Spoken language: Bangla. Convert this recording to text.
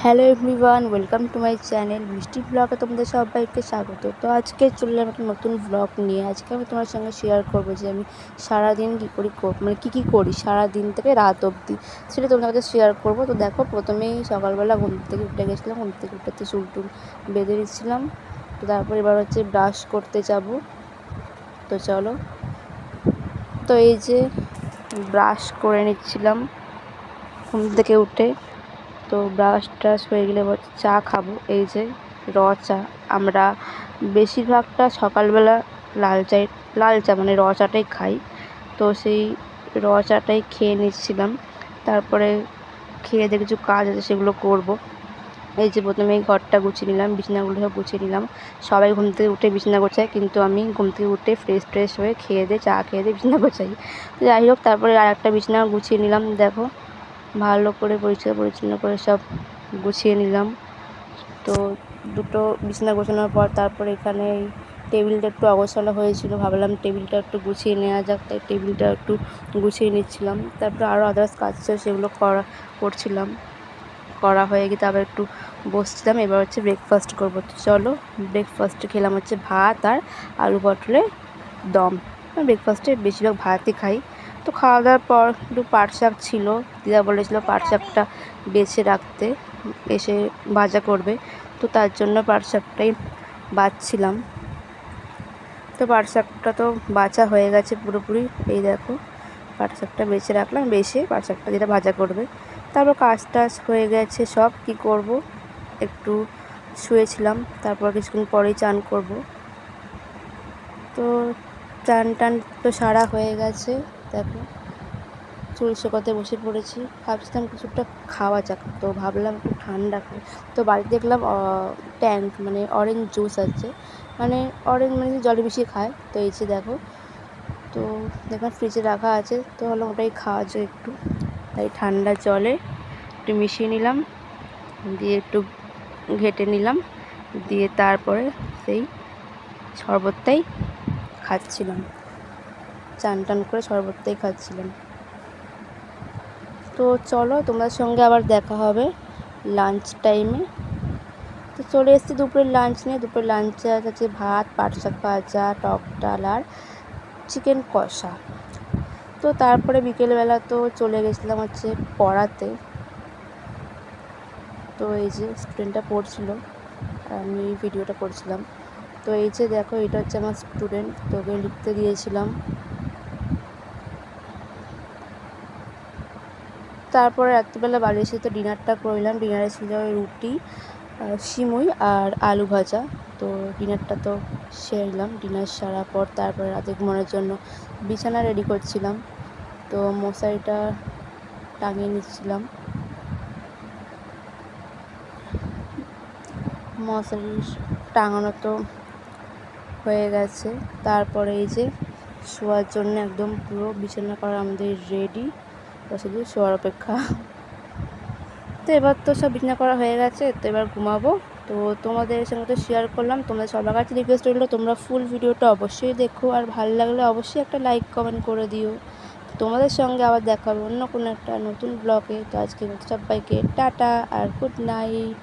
Hello everyone, welcome to my channel মিষ্টি ব্লগে তোমাদের সবাইকে স্বাগত। তো আজকে চলে এলাম একটা নতুন ব্লগ নিয়ে। আজকে আমি তোমার সঙ্গে শেয়ার করবো যে আমি সারাদিন কী করি, মানে কী করি সারাদিন থেকে রাত অবধি, সেটা তোমাদের কাছে শেয়ার করবো। তো দেখো, প্রথমেই সকালবেলা ঘুম থেকে উঠে গেছিলাম, ঘুম থেকে উঠে চুল টুল বেঁধে দিচ্ছিলাম। তো তারপর এবার হচ্ছে ব্রাশ করতে যাব। তো চলো, তো এই যে ব্রাশ করে নিচ্ছিলাম ঘুম থেকে উঠে। তো ব্রাশ ট্রাশ হয়ে গেলে এবার চা খাবো। এই যে চা, আমরা বেশিরভাগটা সকালবেলা লাল চা মানে চাটাই খাই। তো সেই চাটাই খেয়ে নিচ্ছিলাম। তারপরে খেয়ে দিয়ে কিছু কাজ আছে সেগুলো করব। এই যে প্রথমেই ঘরটা গুছিয়ে নিলাম, বিছানাগুলো সব গুছিয়ে নিলাম। সবাই ঘুম থেকে উঠে বিছানা গোছায়, কিন্তু আমি ঘুম থেকে উঠে ফ্রেশ হয়ে খেয়ে দিয়ে চা খেয়ে দিয়ে বিছানা গোছাই। তো যাই হোক, তারপরে আর একটা বিছানা গুছিয়ে নিলাম। দেখো, ভালো করে পরিষ্কার পরিচ্ছন্ন করে সব গুছিয়ে নিলাম। তো দুটো বিছানা গোছানোর পর তারপরে এখানে এই টেবিলটা একটু অগোছালো হয়েছিল, ভাবলাম টেবিলটা একটু গুছিয়ে নেওয়া যাক, তাই টেবিলটা একটু গুছিয়ে নিচ্ছিলাম। তারপরে আরও আদার্স কাজ ছিল, সেগুলো করছিলাম। করা হয়ে গিয়ে তারপর একটু বসছিলাম। এবার হচ্ছে ব্রেকফাস্ট করবো। তো চলো, ব্রেকফাস্টে খেলাম হচ্ছে ভাত আর আলু পটলের দম। ব্রেকফাস্টে বেশিরভাগ ভাতই খাই। তো খাওয়া দাওয়ার পর একটু পাট শাক ছিল, দিদা বলেছিল পাট শাকটা বেছে রাখতে, এসে ভাজা করবে। তো তার জন্য পাট শাকটাই বাছছিলাম। তো পাট শাকটা তো বাছা হয়ে গেছে পুরোপুরি। এই দেখো, পাট শাকটা বেছে রাখলাম, বেছে পাট শাকটা যেটা ভাজা করবে। তারপর কাজ টাজ হয়ে গেছে সব। কি করব, একটু শুয়েছিলাম। তারপর কিছুক্ষণ পরেই চান করব। তো চান টান তো সারা হয়ে গেছে। দেখো, চুল শুকোতে বসে পড়েছি। ভাবছিলাম কিছুটা খাওয়া যাক, তো ভাবলাম একটু ঠান্ডা খাই। তো বাড়িতে দেখলাম ট্যাঙ্ক মানে অরেঞ্জ জুস আছে, মানে অরেঞ্জ মানে জলে মিশিয়ে খায়। তো এই যে দেখো, তো দেখলাম ফ্রিজে রাখা আছে, তো ভাবলাম ওটাই খাওয়া যায় একটু। তাই ঠান্ডা জলে একটু মিশিয়ে নিলাম, দিয়ে একটু ঘেটে নিলাম, দিয়ে তারপরে সেই শরবতটাই খাচ্ছিলাম। চান টান করে শরবতটাই খাচ্ছিলাম। তো চলো, তোমার সঙ্গে আবার দেখা হবে লাঞ্চ টাইমে। তো চলে এসেছি দুপুরের লাঞ্চ নিয়ে। দুপুরের লাঞ্চে আছে ভাত, পাট শাক ভাজা, টক ডাল আর চিকেন কষা। তো তারপরে বিকেলবেলা তো চলে গেছিলাম হচ্ছে পড়াতে। তো এই যে স্টুডেন্টটা পড়ছিল, আমি ভিডিওটা করছিলাম। তো এই যে দেখো, এটা হচ্ছে আমার স্টুডেন্ট, তোকে লিখতে দিয়েছিলাম। তারপরে রাত্রিবেলা বাড়ি এসে তো ডিনারটা করলাম। ডিনারে ছিল রুটি, সিমুই আর আলু ভাজা। তো ডিনারটা তো সেরলাম। ডিনার সারার পর তারপরে রাতে ঘুমানোর জন্য বিছানা রেডি করছিলাম। তো মশারিটা টাঙিয়ে নিচ্ছিলাম। মশারি টাঙানো তো হয়ে গেছে। তারপরে এই যে শোয়ার জন্য একদম পুরো বিছানা করা আমাদের রেডি, শুধু শোয়ার অপেক্ষা। তো এবার তো সব বিছানা করা হয়ে গেছে, তো এবার ঘুমাবো। তো তোমাদের সঙ্গে তো শেয়ার করলাম। তোমাদের সবার কাছে রিকোয়েস্ট রইলো, তোমরা ফুল ভিডিওটা অবশ্যই দেখো, আর ভালো লাগলে অবশ্যই একটা লাইক কমেন্ট করে দিও। তোমাদের সঙ্গে আবার দেখা হবে অন্য কোনো একটা নতুন ব্লগে। তো আজকে সবাইকে টাটা আর গুড নাইট।